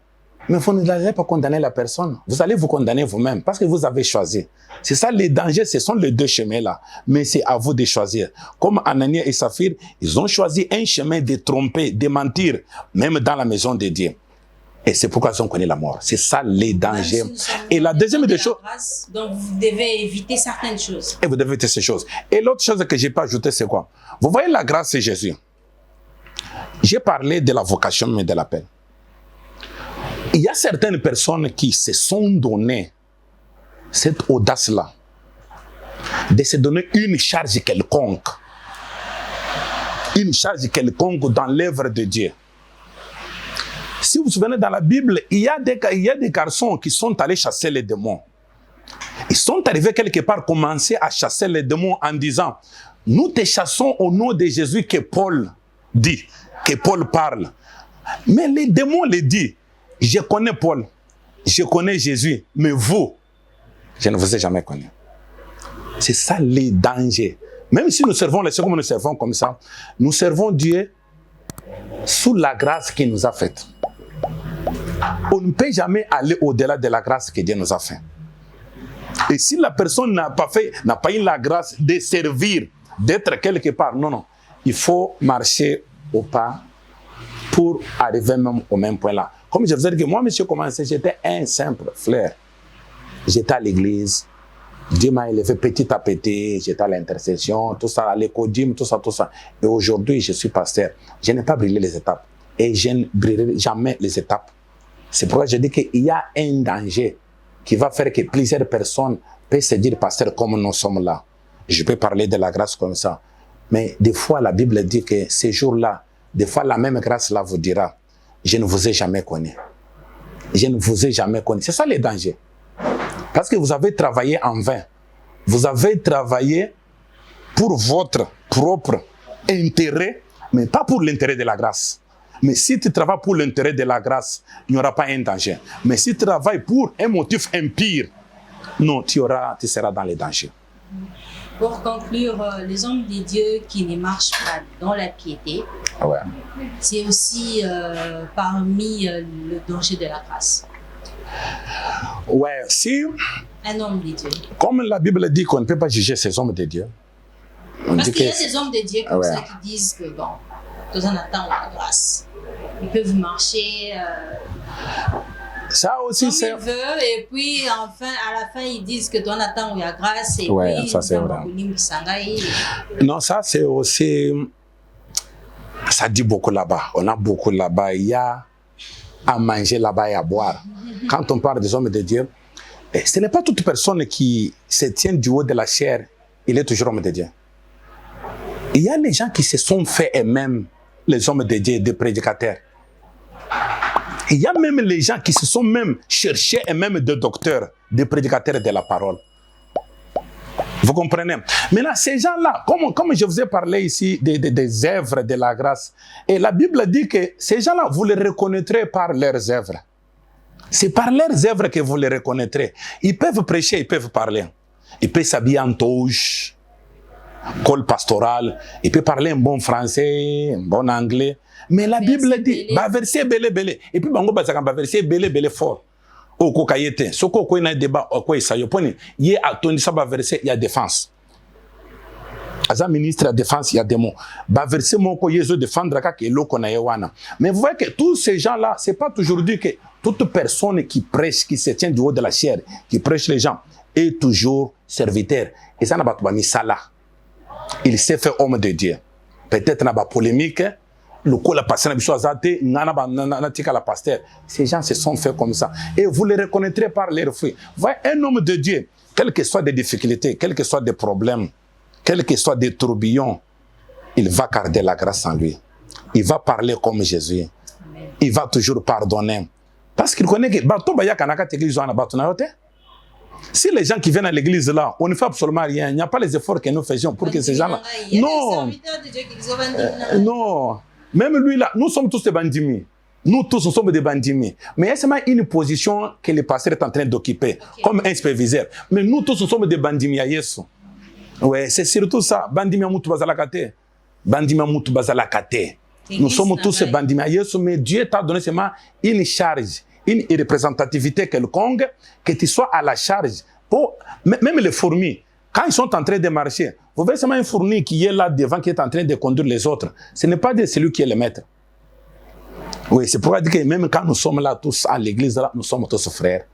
Mais vous n'allez pas condamner la personne. Vous allez vous condamner vous-même parce que vous avez choisi. C'est ça les dangers, ce sont les deux chemins-là. Mais c'est à vous de choisir. Comme Anania et Saphir, ils ont choisi un chemin de tromper, de mentir, même dans la maison de Dieu. Et c'est pourquoi ils ont connu la mort. C'est ça les dangers. Et la deuxième des choses... Donc vous devez éviter certaines choses. Et vous devez éviter ces choses. Et l'autre chose que je n'ai pas ajoutée, c'est quoi? Vous voyez la grâce de Jésus. J'ai parlé de la vocation, mais de l'appel. Il y a certaines personnes qui se sont données cette audace-là de se donner une charge quelconque. Une charge quelconque dans l'œuvre de Dieu. Si vous vous souvenez, dans la Bible, il y a des garçons qui sont allés chasser les démons. Ils sont arrivés quelque part commencer à chasser les démons en disant « Nous te chassons au nom de Jésus que Paul dit, que Paul parle. » Mais les démons les disent « Je connais Paul, je connais Jésus, mais vous, je ne vous ai jamais connu. » C'est ça les dangers. Même si nous servons les comme nous servons comme ça, nous servons Dieu sous la grâce qu'il nous a faite. On ne peut jamais aller au-delà de la grâce que Dieu nous a faite. Et si la personne n'a pas eu la grâce de servir, d'être quelque part, non. Il faut marcher au pas pour arriver même au même point là. Comme je vous ai dit que moi, monsieur, commencé, j'étais un simple frère. J'étais à l'église. Dieu m'a élevé petit à petit. J'étais à l'intercession, tout ça, à l'écodim, tout ça. Et aujourd'hui, je suis pasteur. Je n'ai pas brûlé les étapes. Et je ne brûlerai jamais les étapes. C'est pourquoi je dis qu'il y a un danger qui va faire que plusieurs personnes peuvent se dire pasteur comme nous sommes là. Je peux parler de la grâce comme ça. Mais des fois, la Bible dit que ces jours-là, des fois, la même grâce là vous dira, je ne vous ai jamais connu. Je ne vous ai jamais connu. C'est ça les dangers. Parce que vous avez travaillé en vain. Vous avez travaillé pour votre propre intérêt, mais pas pour l'intérêt de la grâce. Mais si tu travailles pour l'intérêt de la grâce, il n'y aura pas un danger. Mais si tu travailles pour un motif impire, non, tu seras dans les dangers. Pour conclure, les hommes de Dieu qui ne marchent pas dans la piété, ouais. C'est aussi parmi le danger de la grâce. Ouais, si... Un homme de Dieu. Comme la Bible dit qu'on ne peut pas juger ces hommes de Dieu. Parce qu'il y a des hommes de Dieu comme ça qui disent que bon, de temps en temps, on a la grâce. Ils peuvent marcher ça aussi, comme ils veulent, et puis enfin, à la fin, ils disent que de temps en temps, on a grâce. Et ouais, puis, ça c'est vrai. Non, ça c'est aussi... Ça dit beaucoup là-bas. On a beaucoup là-bas. Il y a à manger là-bas et à boire. Quand on parle des hommes de Dieu, ce n'est pas toute personne qui se tient du haut de la chair, il est toujours homme de Dieu. Il y a les gens qui se sont faits eux-mêmes, les hommes de Dieu, des prédicateurs. Il y a même les gens qui se sont même cherchés eux-mêmes des docteurs, des prédicateurs de la parole. Vous comprenez? Maintenant, ces gens-là, comme je vous ai parlé ici des œuvres de la grâce, et la Bible dit que ces gens-là, vous les reconnaîtrez par leurs œuvres. C'est par leurs œuvres que vous les reconnaîtrez. Ils peuvent prêcher, ils peuvent parler. Ils peuvent s'habiller en toge, col pastoral, ils peuvent parler un bon français, un bon anglais. Mais la Bible dit, verset belé belé. Et puis, bango basaka verset belé belé fort. Au kokayete, ce qu'on a débat, au quoi ça yoponi, y a toni ça verset, il y a défense. As ministre de défense, il y a des mots. Verset mon ko yezo défendre ka ke loko na yewana. Mais vous voyez que tous ces gens-là, c'est pas toujours dit que toute personne qui prêche, qui se tient du haut de la chair, qui prêche les gens, est toujours serviteur. Et ça n'a pas mis ça là. Il s'est fait homme de Dieu. Peut-être n'a pas polémique. Le coup la pasteur la pasteur. Ces gens se sont faits comme ça. Et vous les reconnaîtrez par leurs fruits. Voyez, un homme de Dieu, quelles que soient des difficultés, quels que soient des problèmes, quels que soient des tourbillons, il va garder la grâce en lui. Il va parler comme Jésus. Il va toujours pardonner. Parce qu'il connaît que Si les gens qui viennent à l'église là, on ne fait absolument rien, il n'y a pas les efforts que nous faisions pour que ces gens-là... Non, non, même lui là, nous sommes tous des bandits. Nous tous, nous sommes des bandits. Mais il y a seulement une position que le pasteur est en train d'occuper, comme un superviseur. Mais nous tous, nous sommes des bandits à Yesu. Ouais, c'est surtout ça. Bandits à Moutou Bazalakate. Bandits à Moutou Bazalakate. Nous sommes tous ces bandits à Yesu, mais Dieu t'a donné seulement une charge, une représentativité quelconque, que tu sois à la charge. Pour, même les fourmis, quand ils sont en train de marcher, vous voyez seulement une fourmi qui est là devant, qui est en train de conduire les autres. Ce n'est pas de celui qui est le maître. Oui, c'est pourquoi dire que même quand nous sommes là tous à l'église, nous sommes tous frères.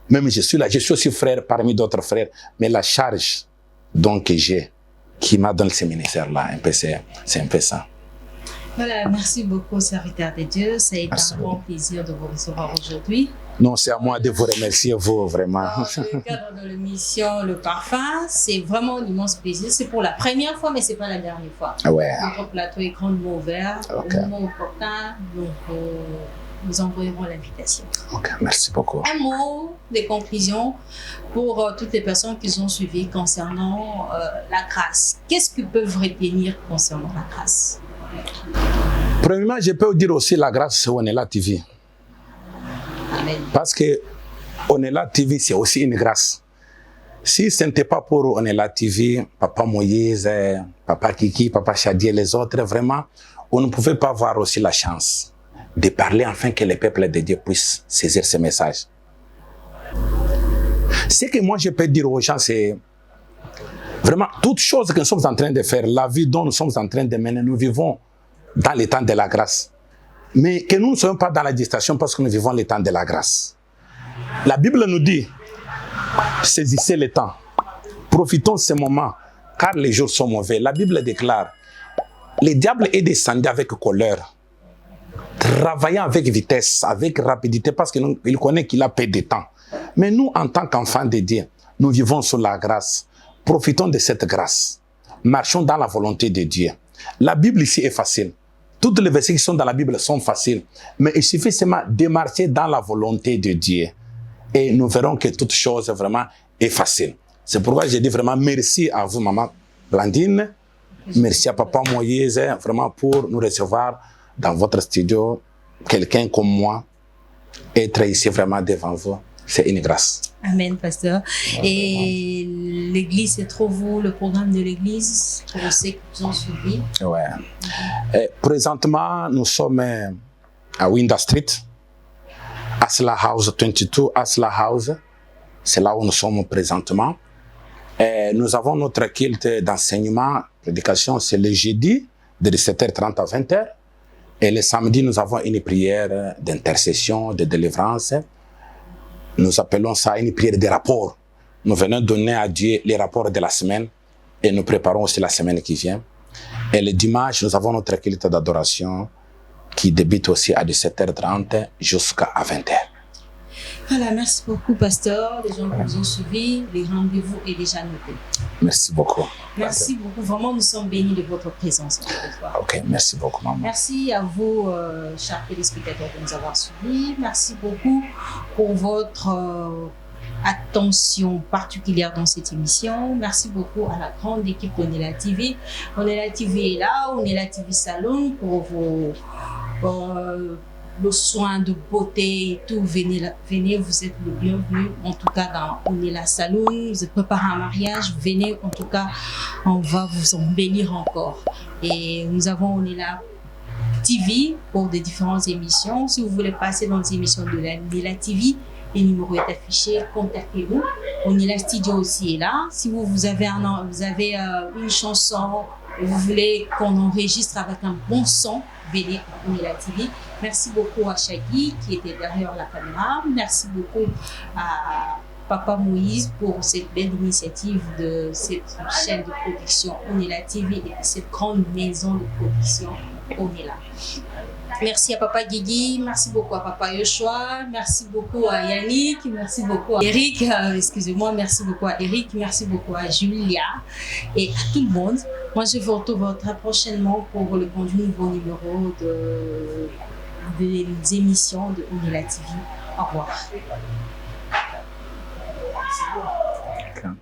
Même je suis là, je suis aussi frère parmi d'autres frères. Mais la charge donc, que j'ai, qui m'a donné ce ministère-là, c'est un peu ça. Voilà, merci beaucoup, serviteur de Dieu. Ça a été un grand plaisir de vous recevoir aujourd'hui. Non, c'est à moi de vous remercier, vous, vraiment. Dans le cadre de l'émission Le Parfum, c'est vraiment un immense plaisir. C'est pour la première fois, mais ce n'est pas la dernière fois. Ouais. Notre plateau est grandement ouvert, au moment opportun, donc nous envoyerons l'invitation. Ok, merci beaucoup. Un mot de conclusion pour toutes les personnes qui ont suivi concernant la grâce. Qu'est-ce qu'ils peuvent retenir concernant la grâce? Premièrement, je peux vous dire aussi la grâce, c'est Onella TV. Amen. Parce que Onella TV, c'est aussi une grâce. Si ce n'était pas pour Onella TV, Papa Moïse, Papa Kiki, Papa Chadi et les autres, vraiment, on ne pouvait pas avoir aussi la chance de parler afin que le peuple de Dieu puisse saisir ce message. Ce que moi je peux dire aux gens, c'est vraiment toutes choses que nous sommes en train de faire, la vie dont nous sommes en train de mener, nous vivons dans le temps de la grâce. Mais que nous ne soyons pas dans la distraction parce que nous vivons le temps de la grâce. La Bible nous dit, saisissez le temps, profitons de ce moment, car les jours sont mauvais. La Bible déclare, le diable est descendu avec colère, travaillant avec vitesse, avec rapidité, parce qu'il connaît qu'il a peu de temps. Mais nous, en tant qu'enfants de Dieu, nous vivons sous la grâce. Profitons de cette grâce. Marchons dans la volonté de Dieu. La Bible ici est facile. Toutes les versets qui sont dans la Bible sont faciles. Mais il suffit seulement de marcher dans la volonté de Dieu. Et nous verrons que toute chose vraiment est facile. C'est pourquoi je dis vraiment merci à vous, Maman Blandine. Merci à Papa Moïse, vraiment pour nous recevoir dans votre studio. Quelqu'un comme moi, être ici vraiment devant vous, c'est une grâce. Amen, pasteur. Et l'église, c'est trop vous, le programme de l'église, pour ceux qui vous ont suivi? Ouais. Présentement, nous sommes à Winda Street, Asla House 22, Asla House. C'est là où nous sommes présentement. Et nous avons notre culte d'enseignement, prédication, c'est le jeudi, de 17h30 à 20h. Et le samedi, nous avons une prière d'intercession, de délivrance. Nous appelons ça une prière de rapport. Nous venons donner à Dieu les rapports de la semaine et nous préparons aussi la semaine qui vient. Et le dimanche, nous avons notre culte d'adoration qui débute aussi à 17h30 jusqu'à 20h. Voilà, merci beaucoup, pasteur. Les gens qui vous ont suivis, les rendez-vous est déjà noté. Merci beaucoup. Merci beaucoup. Vraiment, nous sommes bénis de votre présence. Ok, merci beaucoup, maman. Merci à vous, chers téléspectateurs, de nous avoir suivis. Merci beaucoup pour votre attention particulière dans cette émission. Merci beaucoup à la grande équipe d'Onella TV. Onella TV est là, Onella TV Salon pour vos le soin de beauté et tout. Venez, vous êtes le bienvenu. En tout cas, dans Onella Salon, vous êtes préparé à un mariage, venez. En tout cas, on va vous embellir encore. Et nous avons Onella TV pour des différentes émissions. Si vous voulez passer dans les émissions de Onella TV, le numéro est affiché, contactez-nous. Onella Studio aussi est là. Si vous avez une chanson, vous voulez qu'on enregistre avec un bon son, venez à Onella TV. Merci beaucoup à Shaggy qui était derrière la caméra. Merci beaucoup à Papa Moïse pour cette belle initiative de cette chaîne de production Onella TV et cette grande maison de production Onella. Merci à Papa Guigui, merci beaucoup à Papa Yoshua, merci beaucoup à Yannick, merci beaucoup à Eric, merci beaucoup à Eric, merci beaucoup à Julia et à tout le monde. Moi, je vous retrouve très prochainement pour le conduit nouveau numéro des émissions de Onella TV. Au revoir. c'est beau. Okay.